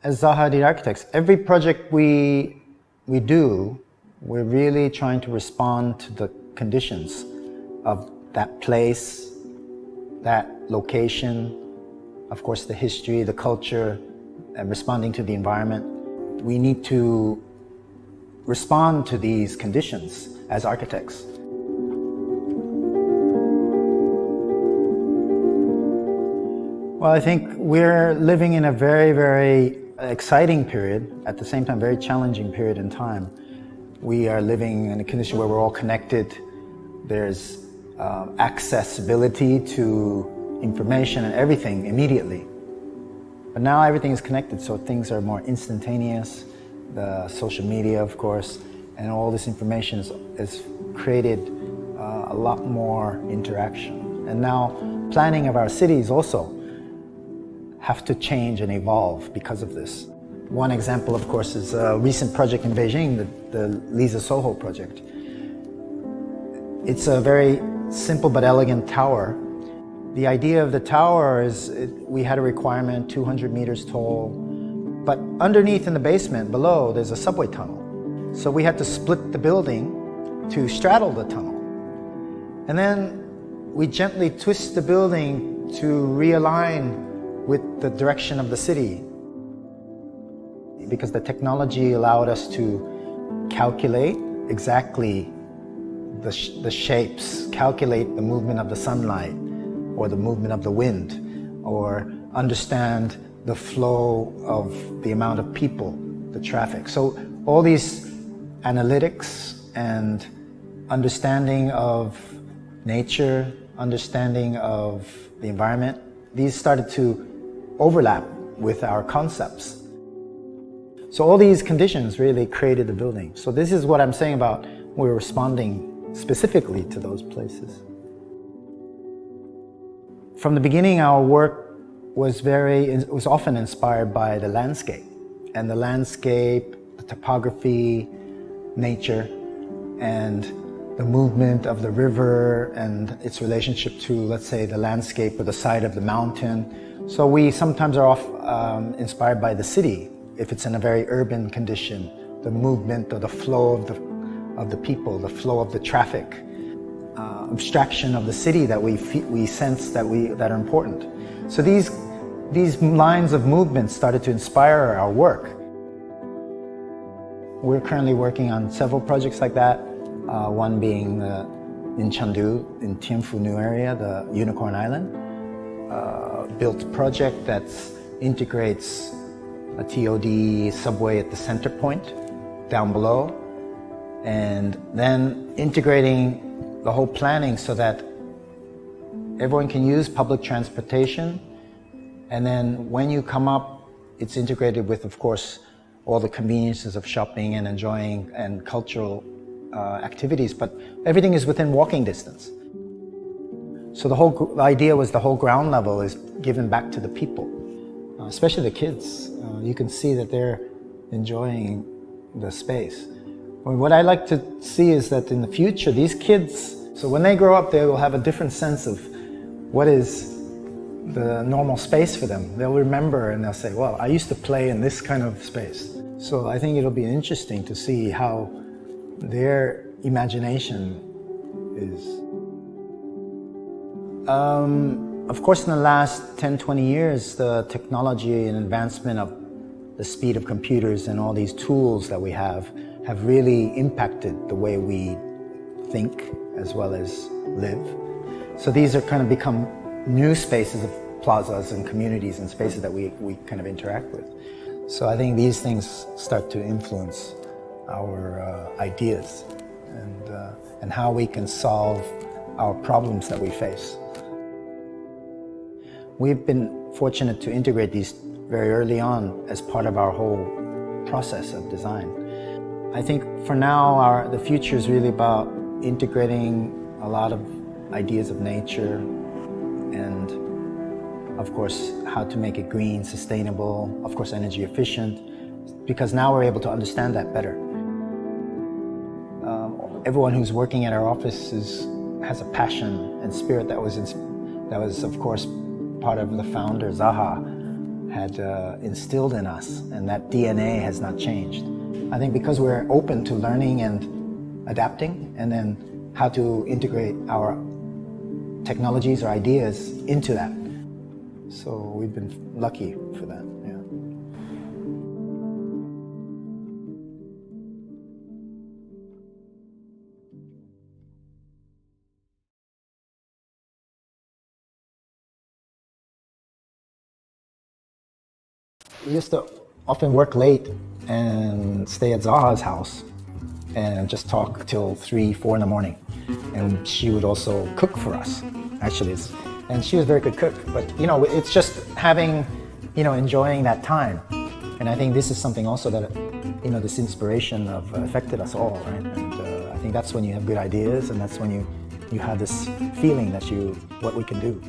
As Zaha Hadid architects, every project we do, we're really trying to respond to the conditions of that place, that location, of course the history, the culture, and responding to the environment. We need to respond to these conditions as architects. Well, I think we're living in a very, very exciting period, at the same time very challenging period in time. We are living in a condition where we're all connected. There's accessibility to information and everything immediately. But now everything is connected, so things are more instantaneous. The social media, of course, and all this information has created a lot more interaction. And now planning of our cities also have to change and evolve because of this. One example, of course, is a recent project in Beijing, the Lisa Soho project. It's a very simple but elegant tower. The idea of the tower is we had a requirement 200 meters tall, but underneath in the basement below there's a subway tunnel. So we had to split the building to straddle the tunnel. And then we gently twist the building to realign with the direction of the city, because the technology allowed us to calculate exactly the shapes, calculate the movement of the sunlight or the movement of the wind, or understand the flow of the amount of people, the traffic. So all these analytics and understanding of nature, understanding of the environment, these started to overlap with our concepts. So all these conditions really created the building. So this is what I'm saying about we're responding specifically to those places. From the beginning, our work was often inspired by the landscape. And the landscape, the topography, nature, and the movement of the river and its relationship to, let's say, the landscape or the side of the mountain. So we sometimes are inspired by the city, if it's in a very urban condition, the movement or the flow of the people, the flow of the traffic, abstraction of the city that we sense that are important. So these lines of movement started to inspire our work. We're currently working on several projects like that, one being in Chengdu, in Tianfu New area, the Unicorn Island. Built project that integrates a TOD subway at the center point down below, and then integrating the whole planning so that everyone can use public transportation. And then when you come up, it's integrated with, of course, all the conveniences of shopping and enjoying and cultural activities, but everything is within walking distance. So the idea was the whole ground level is given back to the people, especially the kids. You can see that they're enjoying the space. What I like to see is that in the future, these kids, so when they grow up, they will have a different sense of what is the normal space for them. They'll remember and they'll say, well, I used to play in this kind of space. So I think it'll be interesting to see how their imagination is. Of course, in the last 10, 20 years, the technology and advancement of the speed of computers and all these tools that we have really impacted the way we think as well as live. So these are kind of become new spaces of plazas and communities and spaces that we kind of interact with. So I think these things start to influence our ideas and how we can solve our problems that we face. We've been fortunate to integrate these very early on as part of our whole process of design. I think for now, the future is really about integrating a lot of ideas of nature and, of course, how to make it green, sustainable, of course, energy efficient, because now we're able to understand that better. Everyone who's working at our office has a passion and spirit that was, of course, part of the founder, Zaha, had instilled in us, and that DNA has not changed. I think because we're open to learning and adapting, and then how to integrate our technologies or ideas into that. So we've been lucky for that. Yeah. We used to often work late and stay at Zaha's house and just talk till 3, 4 in the morning. And she would also cook for us, actually. And she was a very good cook. But, it's just having, enjoying that time. And I think this is something also that, this inspiration of affected us all, right? And I think that's when you have good ideas, and that's when you have this feeling that what we can do.